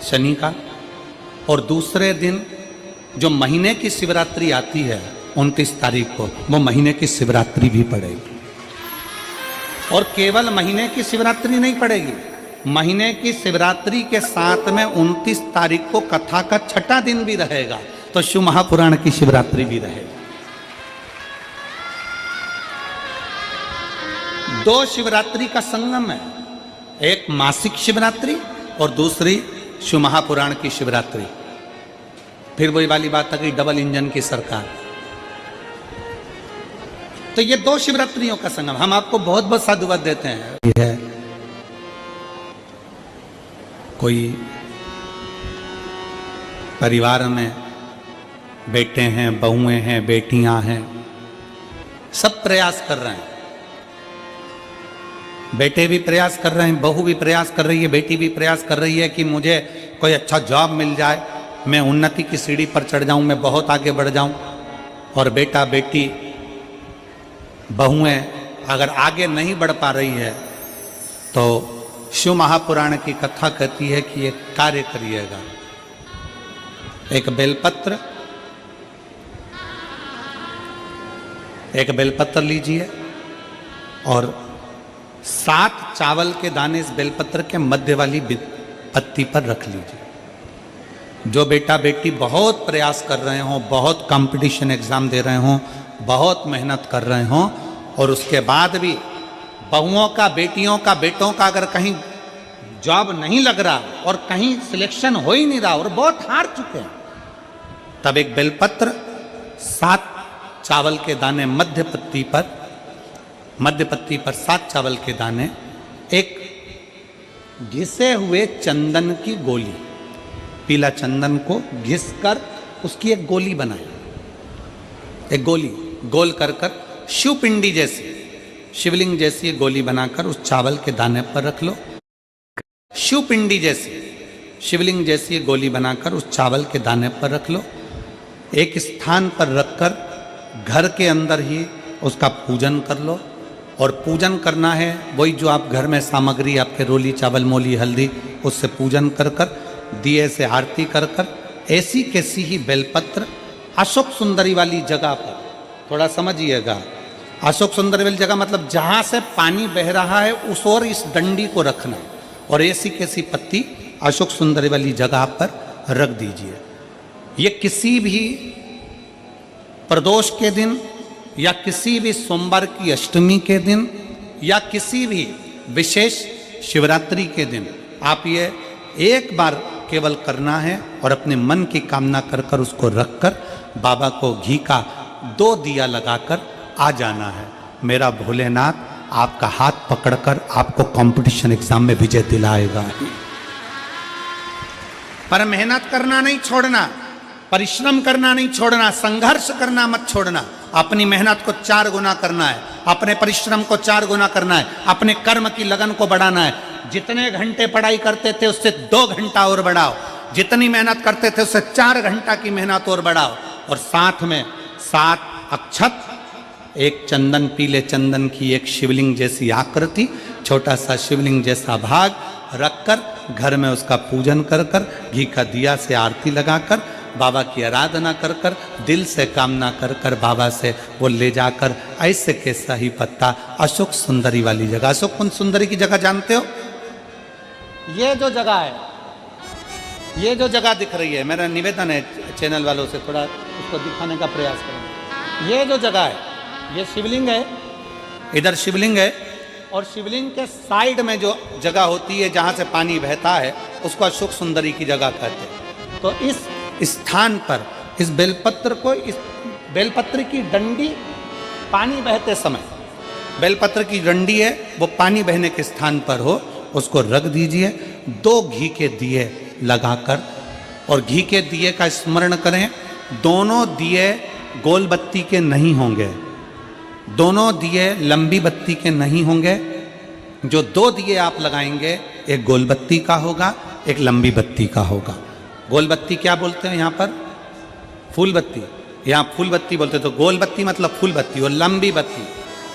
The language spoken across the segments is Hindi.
शनि का, और दूसरे दिन जो महीने की शिवरात्रि आती है 29 तारीख को, वो महीने की शिवरात्रि भी पड़ेगी। और केवल महीने की शिवरात्रि नहीं पड़ेगी, महीने की शिवरात्रि के साथ में 29 तारीख को कथा का छठा दिन भी रहेगा, तो शिव महापुराण की शिवरात्रि भी रहेगी। दो शिवरात्रि का संगम है, एक मासिक शिवरात्रि और दूसरी शिव महापुराण की शिवरात्रि। फिर वही वाली बात है कि डबल इंजन की सरकार। तो ये दो शिवरात्रियों का संगम, हम आपको बहुत बहुत साधुवाद देते हैं। ये है कोई परिवार में बेटे हैं, बहुएं हैं, बेटियां हैं, सब प्रयास कर रहे हैं। बेटे भी प्रयास कर रहे हैं, बहू भी प्रयास कर रही है, बेटी भी प्रयास कर रही है कि मुझे कोई अच्छा जॉब मिल जाए, मैं उन्नति की सीढ़ी पर चढ़ जाऊं, मैं बहुत आगे बढ़ जाऊं। और बेटा बेटी बहुएं अगर आगे नहीं बढ़ पा रही है तो शिव महापुराण की कथा कहती है कि एक कार्य करिएगा, एक बेलपत्र लीजिए और 7 चावल के दाने इस बेलपत्र के मध्य वाली पत्ती पर रख लीजिए। जो बेटा बेटी बहुत प्रयास कर रहे हों, बहुत कंपटीशन एग्जाम दे रहे हों, बहुत मेहनत कर रहे हों, और उसके बाद भी बहुओं का, बेटियों का, बेटों का अगर कहीं जॉब नहीं लग रहा और कहीं सिलेक्शन हो ही नहीं रहा और बहुत हार चुके हैं, तब एक बेलपत्र 7 चावल के दाने मध्य पत्ती पर 7 चावल के दाने, एक घिसे हुए चंदन की गोली, पीला चंदन को घिसकर उसकी एक गोली बनाए, एक गोली गोल कर शिवपिंडी जैसी, शिवलिंग जैसी गोली बनाकर उस चावल के दाने पर रख लो। शिवपिंडी जैसी, शिवलिंग जैसी गोली बनाकर उस चावल के दाने पर रख लो। एक स्थान पर रखकर घर के अंदर ही उसका पूजन कर लो। और पूजन करना है वही जो आप घर में सामग्री आपके रोली, चावल, मोली, हल्दी, उससे पूजन कर दिए से आरती कर ऐसी कैसी ही बेलपत्र अशोक सुंदरी वाली जगह पर, थोड़ा समझिएगा, अशोक सुंदरी वाली जगह मतलब जहां से पानी बह रहा है उस ओर इस डंडी को रखना, और ऐसी कैसी पत्ती अशोक सुंदरी वाली जगह पर रख दीजिए। ये किसी भी प्रदोष के दिन या किसी भी सोमवार की अष्टमी के दिन या किसी भी विशेष शिवरात्रि के दिन आप ये एक बार केवल करना है और अपने मन की कामना कर उसको रखकर बाबा को घी का 2 दिया लगाकर आ जाना है। मेरा भोलेनाथ आपका हाथ पकड़कर आपको कंपटीशन एग्जाम में विजय दिलाएगा। पर मेहनत करना नहीं छोड़ना, परिश्रम करना नहीं छोड़ना, संघर्ष करना मत छोड़ना। अपनी मेहनत को 4 गुना करना है, अपने परिश्रम को 4 गुना करना है, अपने कर्म की लगन को बढ़ाना है। जितने घंटे पढ़ाई करते थे उससे 2 घंटा और बढ़ाओ, जितनी मेहनत करते थे उससे 4 घंटा की मेहनत और बढ़ाओ। और साथ में 7 अक्षत, एक चंदन, पीले चंदन की एक शिवलिंग जैसी आकृति, छोटा सा शिवलिंग जैसा भाग रखकर घर में उसका पूजन कर घी का दिया से आरती लगाकर बाबा की आराधना कर दिल से कामना कर बाबा से वो ले जाकर ऐसे कैसा ही पत्ता अशोक सुंदरी वाली जगह, अशोक कुंज सुंदरी की जगह जानते हो, ये जो जगह है, ये जो जगह दिख रही है, मेरा निवेदन है चैनल वालों से थोड़ा उसको दिखाने का प्रयास करें। ये जो जगह है, ये शिवलिंग है, इधर शिवलिंग है, और शिवलिंग के साइड में जो जगह होती है जहाँ से पानी बहता है उसको अशोक सुंदरी की जगह कहते हैं। तो इस स्थान पर इस बेलपत्र को, इस बेलपत्र की डंडी पानी बहते समय, बेलपत्र की डंडी है वो पानी बहने के स्थान पर हो, उसको रख दीजिए। 2 घी के दिए लगाकर, और घी के दिए का स्मरण करें, दोनों दिए गोल बत्ती के नहीं होंगे, दोनों दिए लंबी बत्ती के नहीं होंगे। जो 2 दिए आप लगाएंगे, एक गोल बत्ती का होगा, एक लंबी बत्ती का होगा। गोल बत्ती क्या बोलते हैं यहाँ पर? फूल बत्ती, यहाँ फूल बत्ती बोलते, तो गोल बत्ती मतलब फूल बत्ती, और लंबी बत्ती,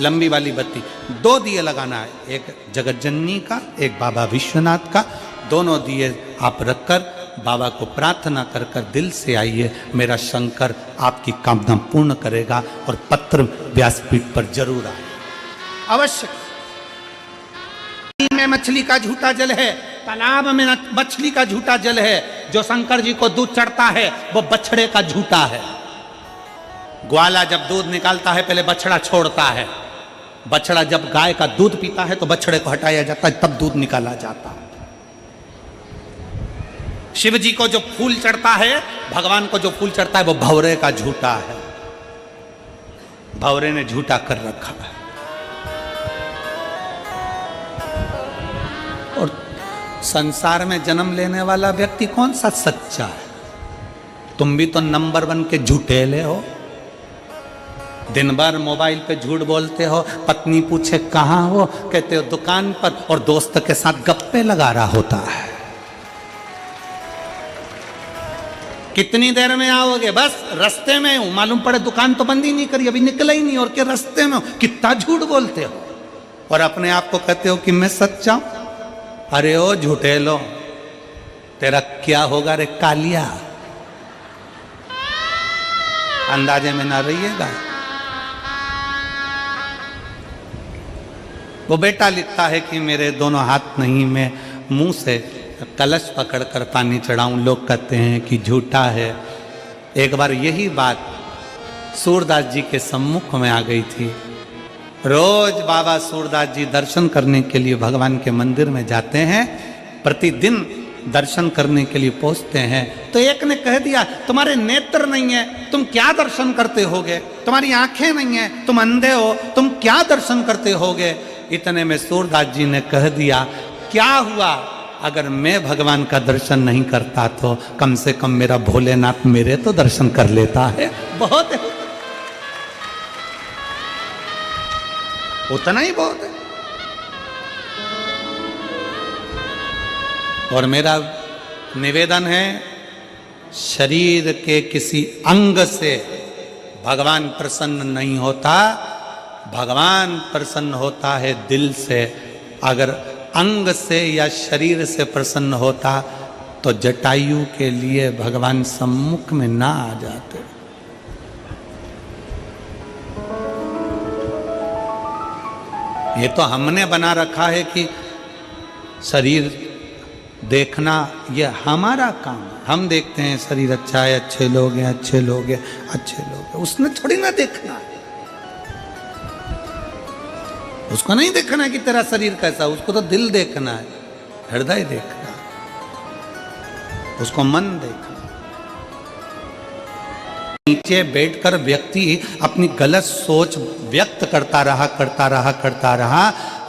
लंबी वाली बत्ती। 2 दिए लगाना है, एक जगत जननी का, एक बाबा विश्वनाथ का। दोनों दिए आप रखकर बाबा को प्रार्थना कर कर दिल से आइए, मेरा शंकर आपकी कामना पूर्ण करेगा और पत्र व्यासपीठ पर जरूर आए अवश्य। में मछली का झूठा जल है, तालाब में मछली का झूठा जल है, जो शंकर जी को दूध चढ़ता है वो बछड़े का झूठा है। ग्वाला जब दूध निकालता है पहले बछड़ा छोड़ता है, बछड़ा जब गाय का दूध पीता है तो बछड़े को हटाया जाता है, तब दूध निकाला जाता है। शिव जी को जो फूल चढ़ता है, भगवान को जो फूल चढ़ता है वो भंवरे का झूठा है, भंवरे ने झूठा कर रखा है। और संसार में जन्म लेने वाला व्यक्ति कौन सा सच्चा है? तुम भी तो नंबर 1 के झूठेले हो। दिन भर मोबाइल पे झूठ बोलते हो, पत्नी पूछे कहाँ हो, कहते हो दुकान पर, और दोस्त के साथ गप्पे लगा रहा होता है। कितनी देर में आओगे? बस रास्ते में हूं, मालूम पड़े दुकान तो बंद ही नहीं करी, अभी निकला ही नहीं, और क्या रास्ते में हो। कितना झूठ बोलते हो और अपने आप को कहते हो कि मैं सच्चा हूं। अरे ओ झूठे लो, तेरा क्या होगा रे कालिया, अंदाजे में ना रहिएगा। वो बेटा लिखता है कि मेरे दोनों हाथ नहीं, मैं मुंह से कलश पकड़कर पानी चढ़ाऊं, लोग कहते हैं कि झूठा है। एक बार यही बात सूरदास जी के सम्मुख में आ गई थी। रोज बाबा सूरदास जी दर्शन करने के लिए भगवान के मंदिर में जाते हैं, प्रतिदिन दर्शन करने के लिए पहुंचते हैं। तो एक ने कह दिया तुम्हारे नेत्र नहीं है, तुम क्या दर्शन करते होगे, तुम्हारी आंखें नहीं है, तुम अंधे हो, तुम क्या दर्शन करते होगे। इतने में सूरदास जी ने कह दिया क्या हुआ, अगर मैं भगवान का दर्शन नहीं करता तो कम से कम मेरा भोलेनाथ मेरे तो दर्शन कर लेता है। बहुत है, उतना ही बहुत है। और मेरा निवेदन है, शरीर के किसी अंग से भगवान प्रसन्न नहीं होता, भगवान प्रसन्न होता है दिल से। अगर अंग से या शरीर से प्रसन्न होता तो जटायु के लिए भगवान सम्मुख में ना आ जाते। ये तो हमने बना रखा है कि शरीर देखना ये हमारा काम है। हम देखते हैं शरीर अच्छा है, अच्छे लोग हैं, अच्छे लोग हैं, अच्छे लोग हैं। उसने थोड़ी ना देखना है, उसको नहीं देखना है कि तेरा शरीर कैसा, उसको तो दिल देखना है, हृदय देखना है, उसको मन देखना। नीचे बैठकर व्यक्ति अपनी गलत सोच व्यक्त करता रहा।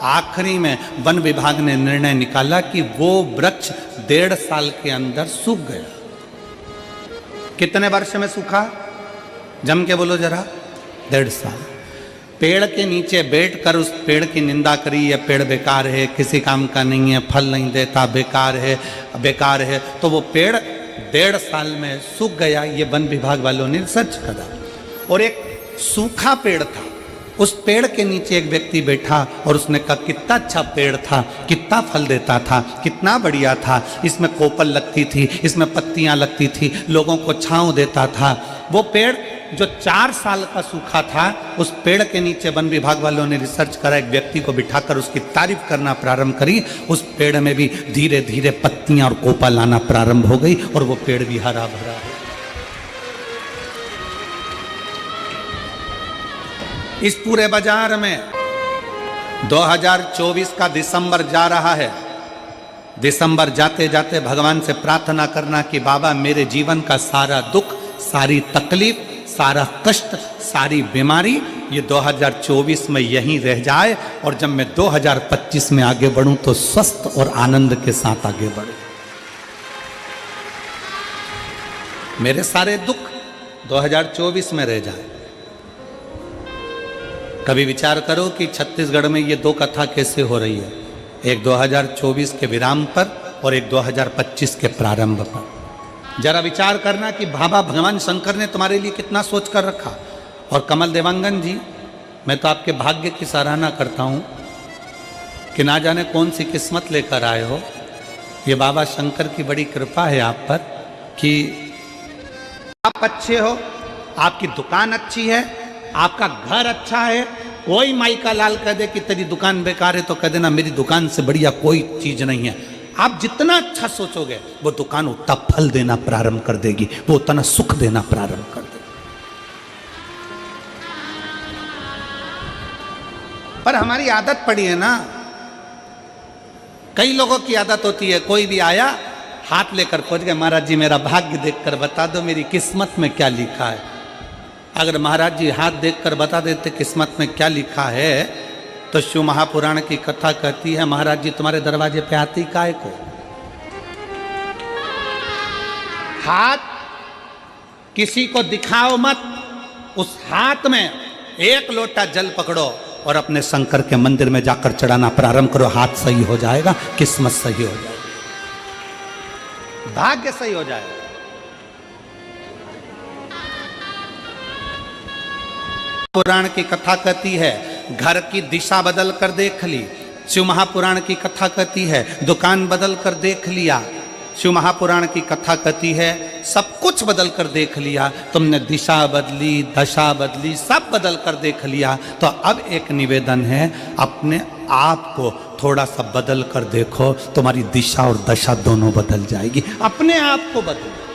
आखिरी में वन विभाग ने निर्णय निकाला कि वो वृक्ष 1.5 साल के अंदर सूख गया। कितने वर्ष में सूखा? जम के बोलो जरा। 1.5 साल। पेड़ के नीचे बैठकर उस पेड़ की निंदा करी, यह पेड़ बेकार है, किसी काम का नहीं है, फल नहीं देता, बेकार है। तो वो पेड़ 1.5 साल में सूख गया। ये वन विभाग वालों ने रिसर्च करा। और एक सूखा पेड़ था, उस पेड़ के नीचे एक व्यक्ति बैठा और उसने कहा कितना अच्छा पेड़ था, कितना फल देता था, कितना बढ़िया था, इसमें कोपल लगती थी, इसमें पत्तियां लगती थी, लोगों को छांव देता था। वो पेड़ जो 4 साल का सूखा था, उस पेड़ के नीचे वन विभाग वालों ने रिसर्च करा, एक व्यक्ति को बिठाकर उसकी तारीफ करना प्रारंभ करी। उस पेड़ में भी धीरे धीरे पत्तियां और कोपल आना प्रारंभ हो गई और वो पेड़ भी हरा भरा हो। इस पूरे बाजार में 2024 का दिसंबर जा रहा है। दिसंबर जाते जाते भगवान से प्रार्थना करना कि बाबा मेरे जीवन का सारा दुख, सारी तकलीफ, सारा कष्ट, सारी बीमारी ये 2024 में यहीं रह जाए, और जब मैं 2025 में आगे बढ़ूं तो स्वस्थ और आनंद के साथ आगे बढ़ूं। मेरे सारे दुख 2024 में रह जाए। कभी विचार करो कि छत्तीसगढ़ में ये 2 कथा कैसे हो रही है, एक 2024 के विराम पर और एक 2025 के प्रारंभ पर। जरा विचार करना कि बाबा भगवान शंकर ने तुम्हारे लिए कितना सोच कर रखा। और कमल देवांगन जी, मैं तो आपके भाग्य की सराहना करता हूँ कि ना जाने कौन सी किस्मत लेकर आए हो ये बाबा शंकर की बड़ी कृपा है आप पर कि आप अच्छे हो, आपकी दुकान अच्छी है, आपका घर अच्छा है। कोई माई का लाल कह दे कि तेरी दुकान बेकार है तो कह देना मेरी दुकान से बढ़िया कोई चीज नहीं है। आप जितना अच्छा सोचोगे वो दुकान उतना फल देना प्रारंभ कर देगी, वो उतना सुख देना प्रारंभ कर देगी। पर हमारी आदत पड़ी है ना, कई लोगों की आदत होती है, कोई भी आया हाथ लेकर पहुंच गए, महाराज जी मेरा भाग्य देखकर बता दो मेरी किस्मत में क्या लिखा है। अगर महाराज जी हाथ देखकर बता देते किस्मत में क्या लिखा है तो शिव महापुराण की कथा कहती है महाराज जी तुम्हारे दरवाजे पे आती काय को। हाथ किसी को दिखाओ मत, उस हाथ में एक लोटा जल पकड़ो और अपने शंकर के मंदिर में जाकर चढ़ाना प्रारंभ करो। हाथ सही हो जाएगा, किस्मत सही हो जाएगी, भाग्य सही हो जाएगा। पुराण की कथा कहती है घर की दिशा बदल कर देख ली। शिव महापुराण की कथा कहती है दुकान बदल कर देख लिया। शिव महापुराण की कथा कहती है सब कुछ बदल कर देख लिया, तुमने दिशा बदली, दशा बदली, सब बदल कर देख लिया। तो अब एक निवेदन है, अपने आप को थोड़ा सा बदल कर देखो, तुम्हारी दिशा और दशा दोनों बदल जाएगी। अपने आप को बदलो।